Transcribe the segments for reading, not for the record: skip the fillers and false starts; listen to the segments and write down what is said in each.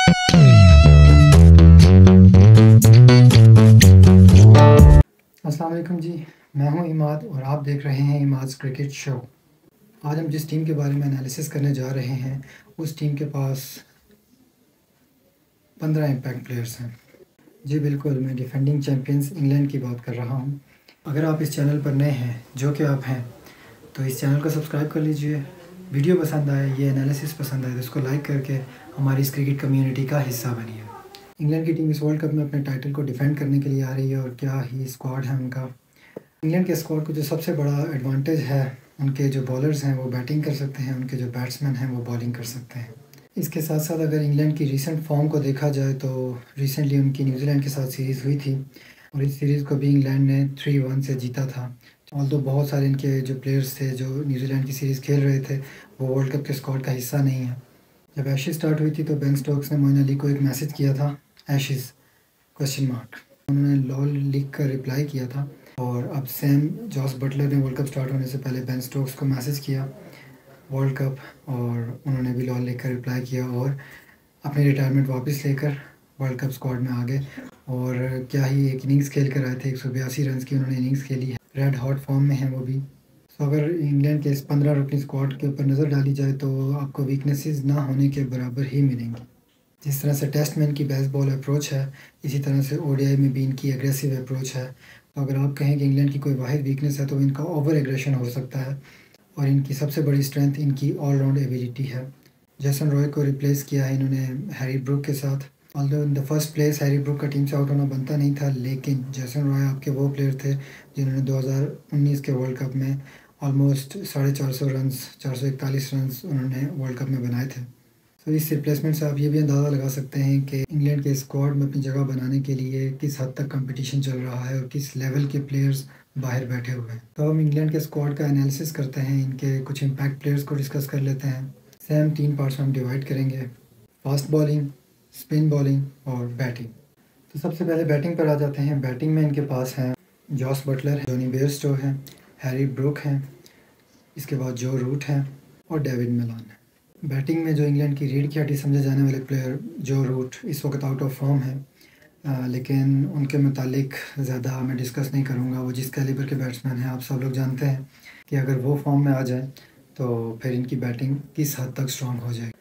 अस्सलाम वालेकुम जी। मैं हूं इमाद और आप देख रहे हैं इमाद्स क्रिकेट शो। आज हम जिस टीम के बारे में एनालिसिस करने जा रहे हैं उस टीम के पास 15 इम्पैक्ट प्लेयर्स हैं। जी बिल्कुल, मैं डिफेंडिंग चैम्पियंस इंग्लैंड की बात कर रहा हूं। अगर आप इस चैनल पर नए हैं, जो कि आप हैं, तो इस चैनल को सब्सक्राइब कर लीजिए। वीडियो पसंद आए, ये एनालिसिस पसंद आए तो इसको लाइक करके हमारी इस क्रिकेट कम्युनिटी का हिस्सा बनिए। इंग्लैंड की टीम इस वर्ल्ड कप में अपने टाइटल को डिफेंड करने के लिए आ रही है और क्या ही स्क्वाड है उनका। इंग्लैंड के स्क्वाड को जो सबसे बड़ा एडवांटेज है, उनके जो बॉलर्स हैं वो बैटिंग कर सकते हैं, उनके जो बैट्समैन हैं वो बॉलिंग कर सकते हैं। इसके साथ साथ अगर इंग्लैंड की रीसेंट फॉर्म को देखा जाए तो रिसेंटली उनकी न्यूजीलैंड के साथ सीरीज़ हुई थी और इस सीरीज़ को भी इंग्लैंड ने 3-1 से जीता था। ऑल्दो बहुत सारे इनके जो प्लेयर्स थे जो न्यूजीलैंड की सीरीज़ खेल रहे थे वो वर्ल्ड कप के स्क्वाड का हिस्सा नहीं है। जब एशेज़ स्टार्ट हुई थी तो बेन स्टोक्स ने मोइन अली को एक मैसेज किया था, एशेज़ क्वेश्चन मार्क, उन्होंने लॉल लिख कर रिप्लाई किया था। और अब सैम जॉस बटलर ने वर्ल्ड कप स्टार्ट होने से पहले बेन स्टोक्स को मैसेज किया वर्ल्ड कप, और उन्होंने भी लॉल लिख कर रिप्लाई किया और अपनी रिटायरमेंट वापस लेकर वर्ल्ड कप स्क्वाड में आ गए। और क्या ही एक इनिंग्स खेल कर आए थे, 182 रन की उन्होंने इनिंग्स खेली है। रेड हॉट फॉर्म में हैं वो भी। तो अगर इंग्लैंड के इस 15 रुकनी स्क्वाड के ऊपर नज़र डाली जाए तो आपको वीकनेसेस ना होने के बराबर ही मिलेंगी। जिस तरह से टेस्ट में इनकी बेसबॉल अप्रोच है, इसी तरह से ओडीआई में भी इनकी एग्रेसिव अप्रोच है। तो अगर आप कहें कि इंग्लैंड की कोई वाहिद वीकनेस है तो इनका ओवर एग्रेशन हो सकता है, और इनकी सबसे बड़ी स्ट्रेंथ इनकी ऑलराउंड एबिलिटी है। जेसन रॉय को रिप्लेस किया है इन्होंने हैरी ब्रूक के साथ। Although in the first place Harry Brook का टीम से आउट होना बनता नहीं था, लेकिन जेसन रॉय आपके वो प्लेयर थे जिन्होंने 2019 के वर्ल्ड कप में ऑलमोस्ट 450 रन, 441 रन उन्होंने वर्ल्ड कप में बनाए थे। तो इस रिप्लेसमेंट से आप ये भी अंदाज़ा लगा सकते हैं कि इंग्लैंड के स्क्वाड में अपनी जगह बनाने के लिए किस हद तक कंपटीशन चल रहा है और किस लेवल के प्लेयर्स बाहर बैठे हुए हैं। तो हम इंग्लैंड के स्क्वाड का एनालिसिस करते हैं, इनके कुछ इम्पैक्ट प्लेयर्स को डिस्कस कर लेते हैं। सेम 3 पार्ट्स में हम डिवाइड करेंगे, फास्ट बॉलिंग, स्पिन बॉलिंग और बैटिंग। तो सबसे पहले बैटिंग पर आ जाते हैं। बैटिंग में इनके पास हैं जॉस बटलर है, जॉनी बेयरस्टो हैं, हैरी ब्रूक हैं, इसके बाद जो रूट हैं और डेविड मिलान है। बैटिंग में जो इंग्लैंड की रीढ़ की हड्डी समझे जाने वाले प्लेयर जो रूट इस वक्त आउट ऑफ फॉर्म है, लेकिन उनके मुतालिक ज़्यादा मैं डिस्कस नहीं करूँगा। वो जिस कैलिबर के बैट्समैन हैं, आप सब लोग जानते हैं कि अगर वो फॉर्म में आ जाए तो फिर इनकी बैटिंग किस हद तक स्ट्रॉन्ग हो जाएगी।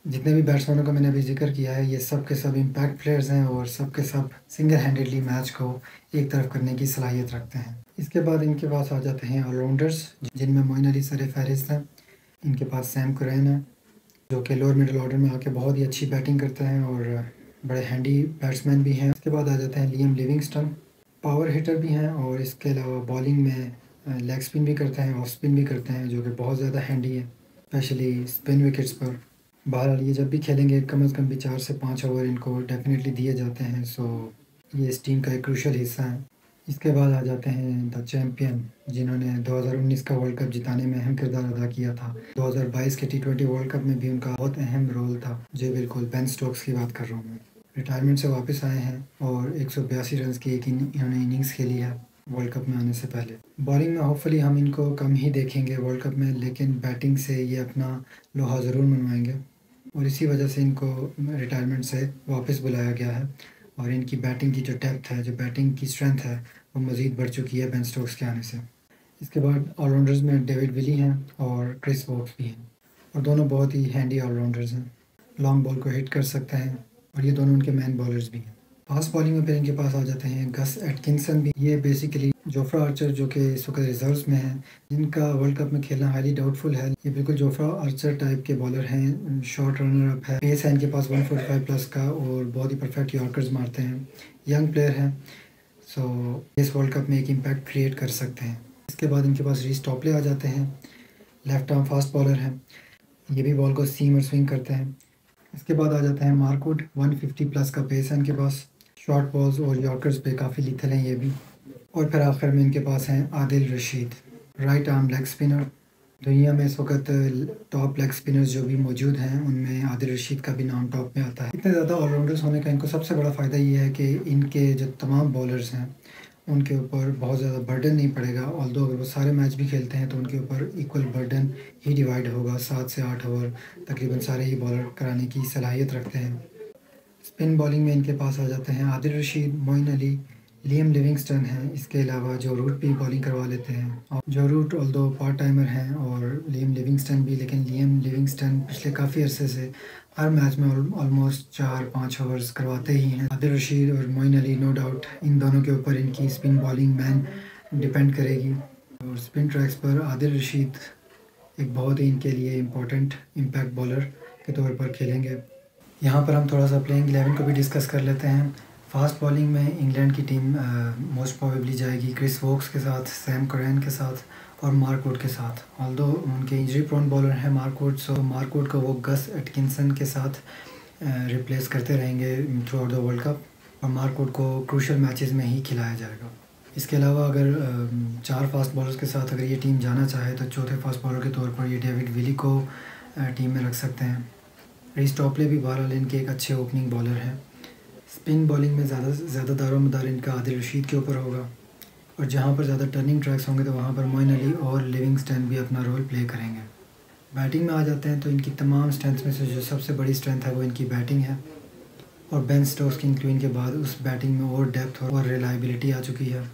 जितने भी बैट्समैनों का मैंने अभी जिक्र किया है, ये सब के सब इम्पैक्ट प्लेयर्स हैं और सब के सब सिंगल हैंडेडली मैच को एक तरफ करने की सलाहियत रखते हैं। इसके बाद इनके पास आ जाते हैं ऑलराउंडर्स, जिनमें मोइन अली सर-ए-फ़हरिस्त हैं। इनके पास सैम कुरैन है जो कि लोअर मिडिल ऑर्डर में आके बहुत ही अच्छी बैटिंग करते हैं और बड़े हैंडी बैट्समैन भी हैं। इसके बाद आ जाते हैं लियम लिविंगस्टन, पावर हिटर भी हैं और इसके अलावा बॉलिंग में लेग स्पिन भी करते हैं, ऑफ स्पिन भी करते हैं, जो कि बहुत ज़्यादा हैंडी है, स्पेशली स्पिन विकेट्स पर। बहरहाल ये जब भी खेलेंगे कम से कम भी 4 से 5 ओवर इनको डेफिनेटली दिए जाते हैं, सो ये इस टीम का एक क्रूशियल हिस्सा है। इसके बाद आ जाते हैं द चैम्पियन, जिन्होंने 2019 का वर्ल्ड कप जिताने में अहम किरदार अदा किया था। 2022 के T20 वर्ल्ड कप में भी उनका बहुत अहम रोल था। जी बिल्कुल, बेन स्टोक्स की बात कर रहा हूँ मैं। रिटायरमेंट से वापस आए हैं और 182 रन की एक इन्होंने इनिंग्स खेली है वर्ल्ड कप में आने से पहले। बॉलिंग में होपफुली हम इनको कम ही देखेंगे वर्ल्ड कप में, लेकिन बैटिंग से ये अपना लोहा ज़रूर मनवाएंगे और इसी वजह से इनको रिटायरमेंट से वापस बुलाया गया है। और इनकी बैटिंग की जो डेप्थ है, जो बैटिंग की स्ट्रेंथ है, वो मज़ीद बढ़ चुकी है बेन स्टोक्स के आने से। इसके बाद ऑलराउंडर्स में डेविड विली हैं और क्रिस वोक्स भी हैं और दोनों बहुत ही हैंडी ऑलराउंडर्स हैं, लॉन्ग बॉल को हिट कर सकते हैं और ये दोनों उनके मैन बॉलर्स भी हैं। फास्ट बॉलिंग में फिर इनके पास आ जाते हैं गस एटकिंसन भी। ये बेसिकली जोफ्रा आर्चर जो कि इस वक्त रिजर्व्स में हैं, जिनका वर्ल्ड कप में खेलना हाईली डाउटफुल है। ये बिल्कुल जोफ्रा आर्चर टाइप के बॉलर हैं, शॉर्ट रनर अप है, पेस है इनके पास 145 प्लस का और बहुत ही परफेक्ट यॉर्कर्स मारते हैं, यंग प्लेयर हैं, सो इस वर्ल्ड कप में एक इम्पैक्ट क्रिएट कर सकते हैं। इसके बाद इनके पास रीस टॉपले आ जाते हैं, लेफ्ट आर्म फास्ट बॉलर हैं, ये भी बॉल को सीम और स्विंग करते हैं। इसके बाद आ जाते हैं मार्कवुड, 150 प्लस का पेस है इनके पास, शॉर्ट बॉल्स और यॉर्कर्स पे काफ़ी लिथल हैं ये भी। और फिर आखिर में इनके पास हैं Adil Rashid, right arm leg spinner. दुनिया में इस वक्त टॉप लेग स्पिनर्स जो भी मौजूद हैं उनमें आदिल रशीद का भी नाम टॉप में आता है। इतने ज़्यादा ऑलराउंडर्स होने का इनको सबसे बड़ा फ़ायदा ये है कि इनके जो तमाम बॉलर्स हैं उनके ऊपर बहुत ज़्यादा बर्डन नहीं पड़ेगा। ऑल्दो अगर वो सारे मैच भी खेलते हैं तो उनके ऊपर इक्वल बर्डन ही डिवाइड होगा, 7 से 8 ओवर तकरीबन सारे ही बॉलर कराने की सलाहियत रखते हैं। स्पिन बॉलिंग में इनके पास आ जाते हैं आदिल रशीद, मोइन अली, लियम लिविंगस्टन हैं। इसके अलावा जो रूट भी बॉलिंग करवा लेते हैं, और जो रूट ऑल्दो पार्ट टाइमर हैं और लियम लिविंगस्टन भी, लेकिन लियम लिविंगस्टन पिछले काफ़ी अरसे से हर मैच में ऑलमोस्ट 4-5 ओवर्स करवाते ही हैं। आदिल रशीद और मोइन अली नो डाउट इन दोनों के ऊपर इनकी स्पिन बॉलिंग मैन डिपेंड करेगी। और स्पिन ट्रैक्स पर आदिल रशीद एक बहुत ही इनके लिए इम्पोर्टेंट इम्पैक्ट बॉलर के तौर पर खेलेंगे। यहाँ पर हम थोड़ा सा प्लेइंग 11 को भी डिस्कस कर लेते हैं। फास्ट बॉलिंग में इंग्लैंड की टीम मोस्ट प्रोबेबली जाएगी क्रिस वोक्स के साथ, सैम करन के साथ और मार्क वुड के साथ। ऑल्दो उनके इंजरी प्रोन बॉलर हैं मार्क वुड, सो मार्क वुड को वो गस एटकिंसन के साथ रिप्लेस करते रहेंगे through out the world cup, और मार्क वुड को क्रूशल मैचेस में ही खिलाया जाएगा। इसके अलावा अगर 4 फास्ट बॉलर्स के साथ अगर ये टीम जाना चाहे तो चौथे फास्ट बॉलर के तौर पर ये डेविड विली को टीम में रख सकते हैं। रीस टॉपले भी बहरहाल इनके एक अच्छे ओपनिंग बॉलर हैं। स्पिन बॉलिंग में ज़्यादा दारोमदार इनका आदिल रशीद के ऊपर होगा, और जहाँ पर ज़्यादा टर्निंग ट्रैक्स होंगे तो वहाँ पर मोइन अली और लिविंगस्टन भी अपना रोल प्ले करेंगे। बैटिंग में आ जाते हैं तो इनकी तमाम स्ट्रेंथ्स में से जो सबसे बड़ी स्ट्रेंथ है वो इनकी बैटिंग है, और बेन स्टोक्स की इंक्लूजन के बाद उस बैटिंग में और डेप्थ और रिलायबिलिटी आ चुकी है।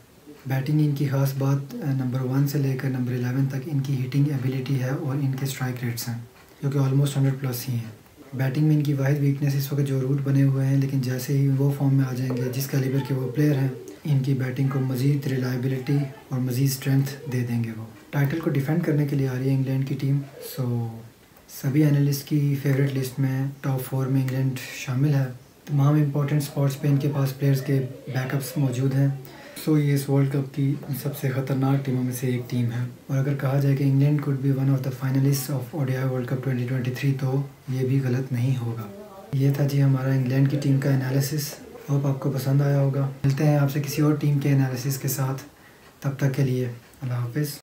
बैटिंग इनकी ख़ास बात नंबर 1 से लेकर नंबर 11 तक इनकी हिटिंग एबिलिटी है, और इनके स्ट्राइक रेट्स हैं जो कि ऑलमोस्ट 100+ ही हैं। बैटिंग में इनकी वाहिद वीकनेस इस वक्त जो रूट बने हुए हैं, लेकिन जैसे ही वो फॉर्म में आ जाएंगे जिस कैलिबर के वो प्लेयर हैं, इनकी बैटिंग को मज़ीद रिलायबिलिटी और मज़ीद स्ट्रेंथ दे देंगे। वो टाइटल को डिफेंड करने के लिए आ रही है इंग्लैंड की टीम। सो सभी एनालिस्ट की फेवरेट लिस्ट में टॉप 4 में इंग्लैंड शामिल है। तमाम इंपॉर्टेंट स्पॉट्स पे इनके पास प्लेयर्स के बैकअप्स मौजूद हैं। सो ये इस वर्ल्ड कप की सबसे ख़तरनाक टीमों में से एक टीम है, और अगर कहा जाए कि England could be one of the finalist of ODI world cup 2023 तो ये भी गलत नहीं होगा। ये था जी हमारा इंग्लैंड की टीम का एनालिसिस। होप आपको पसंद आया होगा। मिलते हैं आपसे किसी और टीम के एनालिसिस के साथ, तब तक के लिए अल्लाह हाफिज़।